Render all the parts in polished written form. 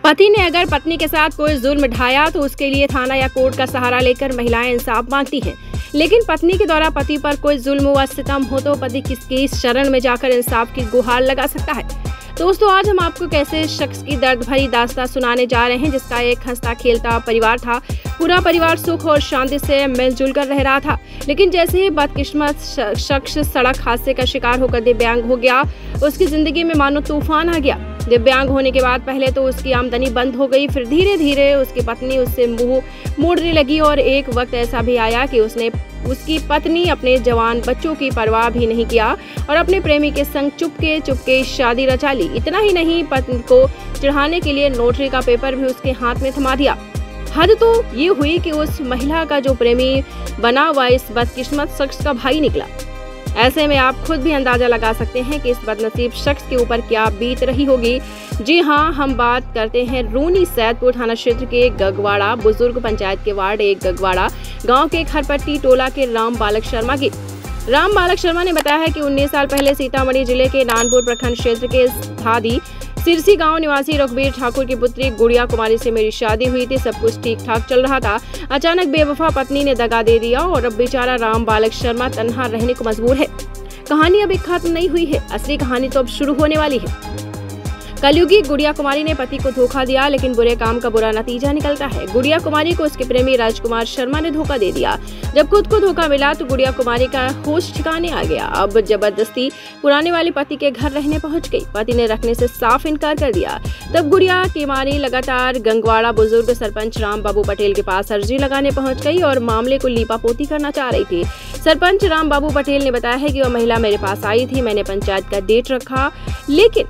पति ने अगर पत्नी के साथ कोई जुल्म ढाया तो उसके लिए थाना या कोर्ट का सहारा लेकर महिलाएं इंसाफ मांगती हैं। लेकिन पत्नी के द्वारा पति पर कोई जुल्म व सितम हो तो पति किसकी शरण में जाकर इंसाफ की गुहार लगा सकता है। दोस्तों, आज हम आपको कैसे शख्स की दर्द भरी दास्तां सुनाने जा रहे हैं जिसका एक हंसता खेलता परिवार था। पूरा परिवार सुख और शांति से मिलजुल कर रह रहा था, लेकिन जैसे ही बदकिस्मत शख्स सड़क हादसे का शिकार होकर दिव्यांग हो गया, उसकी जिंदगी में मानो तूफान आ गया। दिव्यांग होने के बाद पहले तो उसकी आमदनी बंद हो गई, फिर धीरे धीरे उसकी पत्नी उससे मुंह मोड़ने लगी और एक वक्त ऐसा भी आया कि उसकी पत्नी अपने जवान बच्चों की परवाह भी नहीं किया और अपने प्रेमी के संग चुपके शादी रचा ली। इतना ही नहीं, पत्नी को चढ़ाने के लिए नोटरी का पेपर भी उसके हाथ में थमा दिया। हद तो ये हुई कि उस महिला का जो प्रेमी बना हुआ इस बदकिस्मत शख्स का भाई निकला। ऐसे में आप खुद भी अंदाजा लगा सकते हैं कि इस बदनसीब शख्स के ऊपर क्या बीत रही होगी। जी हाँ, हम बात करते हैं रूनी सैदपुर थाना क्षेत्र के गगवाड़ा बुजुर्ग पंचायत के वार्ड 1 गगवाड़ा गांव के खरपट्टी टोला के राम बालक शर्मा की। राम बालक शर्मा ने बताया है कि 19 साल पहले सीतामढ़ी जिले के नानपुर प्रखंड क्षेत्र के धादी सिरसी गांव निवासी रघुबीर ठाकुर की पुत्री गुड़िया कुमारी से मेरी शादी हुई थी। सब कुछ ठीक ठाक चल रहा था। अचानक बेवफा पत्नी ने दगा दे दिया और अब बेचारा राम बालक शर्मा तन्हा रहने को मजबूर है। कहानी अभी खत्म नहीं हुई है, असली कहानी तो अब शुरू होने वाली है। कलयुगी गुड़िया कुमारी ने पति को धोखा दिया, लेकिन बुरे काम का बुरा नतीजा निकलता है। गुड़िया कुमारी को उसके प्रेमी राजकुमार शर्मा ने धोखा दे दिया। जब खुद को धोखा मिला तो गुड़िया कुमारी का होश ठिकाने आ गया। अब जबरदस्ती पुराने वाले पति के घर रहने पहुंच गई। पति ने रखने से साफ इनकार कर दिया। तब गुड़िया कुमारी लगातार गंगवाड़ा बुजुर्ग सरपंच राम बाबू पटेल के पास अर्जी लगाने पहुंच गई और मामले को लीपापोती करना चाह रही थी। सरपंच राम बाबू पटेल ने बताया है कि वह महिला मेरे पास आई थी। मैंने पंचायत का डेट रखा लेकिन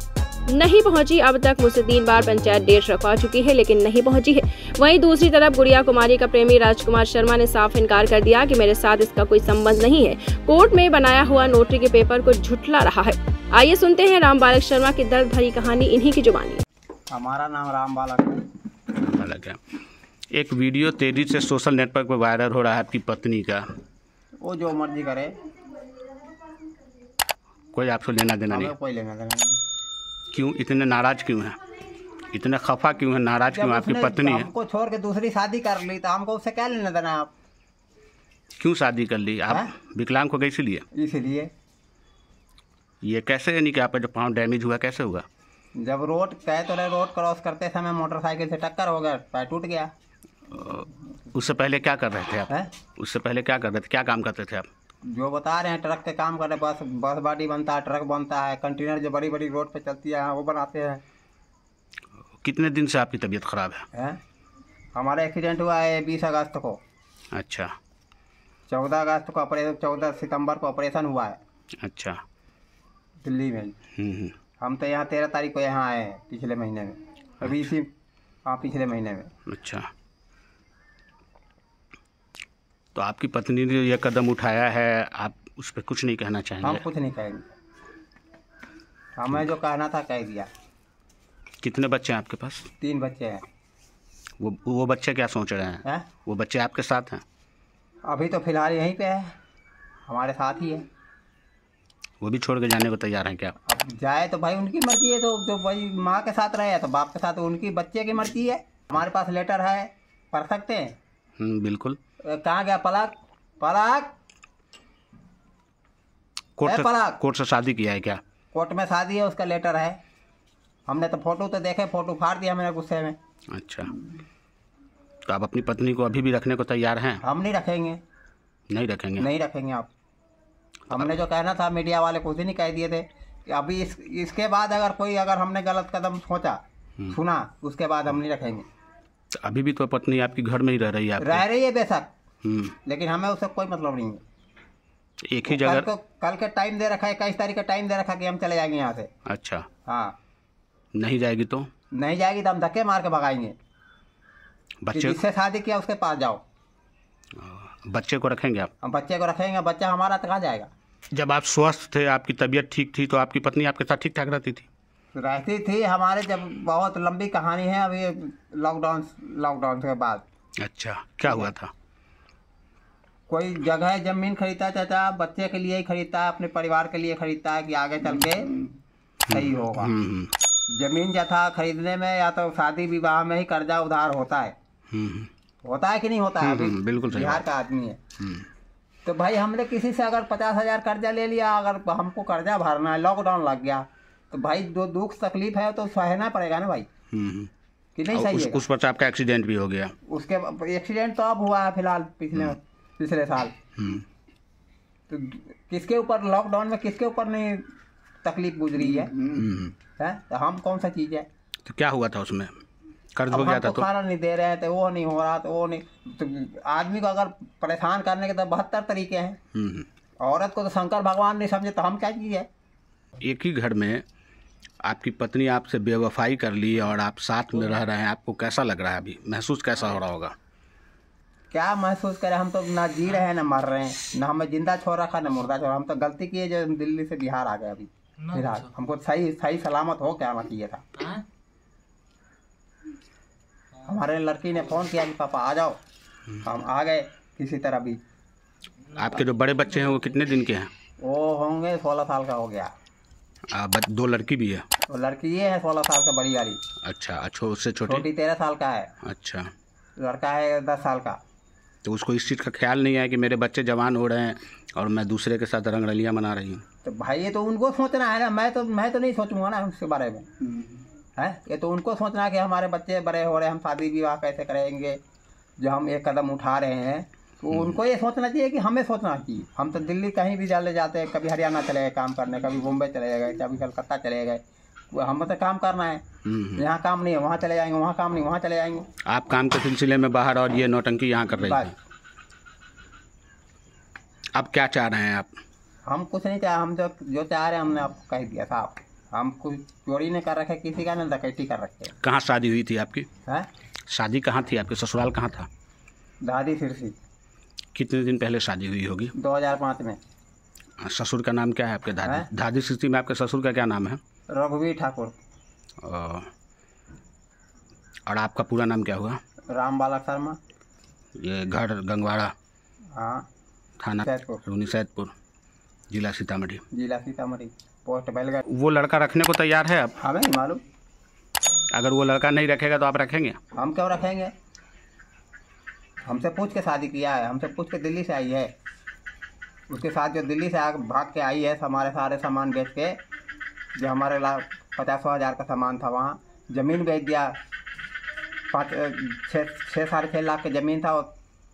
नहीं पहुंची। अब तक मुझसे 3 बार पंचायत डेट रखवा चुकी है लेकिन नहीं पहुंची है। वहीं दूसरी तरफ गुड़िया कुमारी का प्रेमी राजकुमार शर्मा ने साफ इनकार कर दिया कि मेरे साथ इसका कोई संबंध नहीं है। कोर्ट में बनाया हुआ नोटरी के पेपर को झुठला रहा है। आइए सुनते हैं राम बालक शर्मा की दर्द भरी कहानी इन्हीं की जुबानी। हमारा नाम राम बालक है। एक वीडियो तेजी से सोशल नेटवर्क पर वायरल हो रहा है आपकी पत्नी का। वो जो मर्जी करे, कोई आपसे लेना देना नहीं। कोई लेना देना नहीं। क्यों इतने नाराज क्यों हैं? इतने खफा क्यों है, नाराज क्यों? आपकी पत्नी है, हमको छोड़ के दूसरी शादी कर ली तो हमको उससे क्या लेना देना? आप क्यों शादी कर ली? आप विकलांग हो गए इसीलिए। ये कैसे, यानी कि आपका जो पाँव डैमेज हुआ कैसे हुआ? जब रोड क्रॉस करते समय मोटरसाइकिल से टक्कर हो गया, पैर टूट गया। उससे पहले क्या कर रहे थे आप? उससे पहले क्या कर रहे थे, क्या काम करते थे आप? जो बता रहे हैं, ट्रक के काम कर रहे, बस बॉडी बनता है, ट्रक बनता है, कंटेनर जो बड़ी बड़ी रोड पे चलती है वो बनाते हैं। कितने दिन से आपकी तबीयत खराब है? हमारा एक्सीडेंट हुआ है 20 अगस्त को। अच्छा। 14 अगस्त को ऑपरेशन, 14 सितंबर को ऑपरेशन हुआ है। अच्छा। दिल्ली में। हम तो यहाँ 13 तारीख को यहाँ आए हैं पिछले महीने में। अभी इसी पिछले महीने में। अच्छा, तो आपकी पत्नी ने यह कदम उठाया है, आप उस पर कुछ नहीं कहना चाहेंगे? हम कुछ नहीं कहेंगे, हमें जो कहना था कह दिया। कितने बच्चे हैं आपके पास? 3 बच्चे हैं। वो बच्चे क्या सोच रहे हैं? वो बच्चे आपके साथ हैं? अभी तो फिलहाल यहीं पे है, हमारे साथ ही है। वो भी छोड़ के जाने को तैयार हैं क्या? अब जाए तो भाई उनकी मर्जी है, तो भाई माँ के साथ रहे तो बाप के साथ, उनकी बच्चे की मर्जी है। हमारे पास लेटर है, पढ़ सकते हैं। बिल्कुल। कहाँ गया पलक? कोर्ट से शादी किया है क्या? कोर्ट में शादी है, उसका लेटर है। हमने तो फोटो तो देखे, फोटो फाड़ दिया मैंने गुस्से में। अच्छा, तो आप अपनी पत्नी को अभी भी रखने को तैयार हैं? हम नहीं रखेंगे। नहीं रखेंगे? नहीं रखेंगे आप। हमने जो कहना था मीडिया वाले कुछ नहीं कह दिए थे कि अभी इसके बाद अगर हमने गलत कदम सोचा, सुना, उसके बाद हम नहीं रखेंगे। तो अभी भी तो पत्नी आपकी घर में ही रह रही है? रह रही है बेशक, लेकिन हमें उससे कोई मतलब नहीं है। एक ही जगह कल के टाइम दे रखा है, 21 तारीख का टाइम दे रखा कि हम चले जाएंगे यहाँ से। अच्छा। हाँ। नहीं जाएगी तो? नहीं जाएगी तो हम धक्के मार के भगाएंगे। बच्चे जिससे शादी किया उसके पास जाओ। बच्चे को रखेंगे आप? हम बच्चे को रखेंगे, बच्चा हमारा तो कहाँ जाएगा? जब आप स्वस्थ थे, आपकी तबीयत ठीक थी, तो आपकी पत्नी आपके साथ ठीक ठाक रहती थी? हमारे जब बहुत लंबी कहानी है अभी, लॉकडाउन के बाद। अच्छा, क्या हुआ था? कोई जगह जमीन खरीदता चाचा, बच्चे के लिए ही खरीदता है, अपने परिवार के लिए खरीदता है कि आगे चल के सही होगा। जमीन जथा खरीदने में या तो शादी विवाह में ही कर्जा उधार होता है। होता है कि नहीं होता है? बिल्कुल सही। बिहार का आदमी है तो भाई हमने किसी से अगर 50,000 कर्जा ले लिया, अगर हमको कर्जा भरना है, लॉकडाउन लग गया तो भाई जो दुख तकलीफ है तो सहना पड़ेगा ना भाई, कि नहीं सही है? उस पर आपका एक्सीडेंट भी हो गया। उसके एक्सीडेंट तो अब हुआ है फिलहाल पिछले साल। तो किसके ऊपर लॉकडाउन में किसके ऊपर नहीं तकलीफ गुजरी है? तो हम कौन सा चीज है? तो क्या हुआ था उसमें? कर्ज हो गया था तो खाना नहीं दे रहे थे, वो नहीं हो रहा तो वो नहीं। तो आदमी को अगर परेशान करने के तो 72 तरीके हैं। औरत को तो शंकर भगवान नहीं समझे तो हम क्या चीज है? एक ही घर में आपकी पत्नी आपसे बेवफाई कर ली और आप साथ में रह रहे हैं, आपको कैसा लग रहा है? अभी महसूस कैसा हो रहा होगा? क्या महसूस करें? हम तो ना जी रहे हैं ना मर रहे हैं, ना हमें जिंदा छोड़ रखा ना मुर्दा छोड़ा। हम तो गलती की है जो दिल्ली से बिहार आ गए। अभी फिलहाल हमको सही सलामत हो क्या आना चाहिए था। हमारे लड़की ने फोन किया कि पापा आ जाओ, हम आ गए किसी तरह भी। आपके जो बड़े बच्चे हैं वो कितने दिन के हैं? वो होंगे 16 साल का हो गया। 2 लड़की भी है? वो लड़की ये है 16 साल का बड़ी वाली। अच्छा, उससे छोटी 13 साल का है। अच्छा, लड़का है 10 साल का। तो उसको इस चीज़ का ख्याल नहीं है कि मेरे बच्चे जवान हो रहे हैं और मैं दूसरे के साथ रंगरलियाँ मना रही हूँ? तो भाई ये तो उनको सोचना है ना, मैं तो नहीं सोचूंगा ना उसके बारे में। है ये तो उनको सोचना है कि हमारे बच्चे बड़े हो रहे हैं, हम शादी विवाह कैसे करेंगे। जो हम एक कदम उठा रहे हैं तो उनको ये सोचना चाहिए कि हमें सोचना चाहिए। हम तो दिल्ली कहीं भी चले जाते हैं, कभी हरियाणा चले गए काम करने, कभी मुंबई चले गए, कभी कलकत्ता चले गए। हमें तो काम करना है, यहाँ काम नहीं है वहाँ चले जाएंगे, वहाँ काम नहीं वहाँ चले जाएंगे। आप काम के सिलसिले में बाहर और ये नौटंकी यहाँ कर रही हैं। अब क्या चाह रहे हैं आप? हम कुछ नहीं चाह, हम जो चाह रहे हैं हमने आपको कह दिया साहब। हम कुछ चोरी नहीं कर रखे किसी का, ना डकैती कर रखे। कहाँ शादी हुई थी आपकी? है शादी कहाँ थी आपके? ससुराल कहाँ था? दादी सिरसी। कितने दिन पहले शादी हुई होगी? 2005 में। ससुर का नाम क्या है आपके? दादी सिरसी में आपके ससुर का क्या नाम है? रघुवीर ठाकुर। और आपका पूरा नाम क्या हुआ? राम बालक शर्मा। ये घर गंगवाड़ा? हाँ। थाना रूनी सैदपुर, जिला सीतामढ़ी। पोस्ट बैलगढ़। वो लड़का रखने को तैयार है अब? हमें नहीं मालूम। अगर वो लड़का नहीं रखेगा तो आप रखेंगे? हम क्यों रखेंगे? हमसे पूछ के शादी किया है, हमसे पूछ के दिल्ली से आई है। उसके साथ जो दिल्ली से भाग के आई है, हमारे सारे सामान बेच के, जो हमारे 50,000 का सामान था, वहाँ ज़मीन बेच दिया। 6.5 लाख की ज़मीन था, वो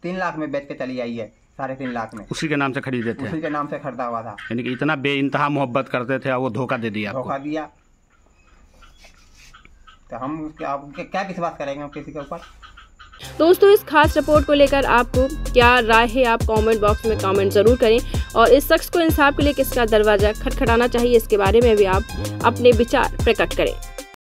3 लाख में बेच के चली आई है। 3.5 लाख में उसी के नाम से खरीदे थे? उसी के नाम से खरीदा हुआ था। यानी कि इतना बेइंतहा मोहब्बत करते थे और वो धोखा दे दिया? धोखा दिया। तो हम क्या विश्वास करेंगे हम किसी के ऊपर? दोस्तों, इस खास रिपोर्ट को लेकर आपको क्या राय है, आप कमेंट बॉक्स में कमेंट जरूर करें। और इस शख्स को इंसाफ के लिए किसका दरवाजा खटखटाना चाहिए, इसके बारे में भी आप अपने विचार प्रकट करें।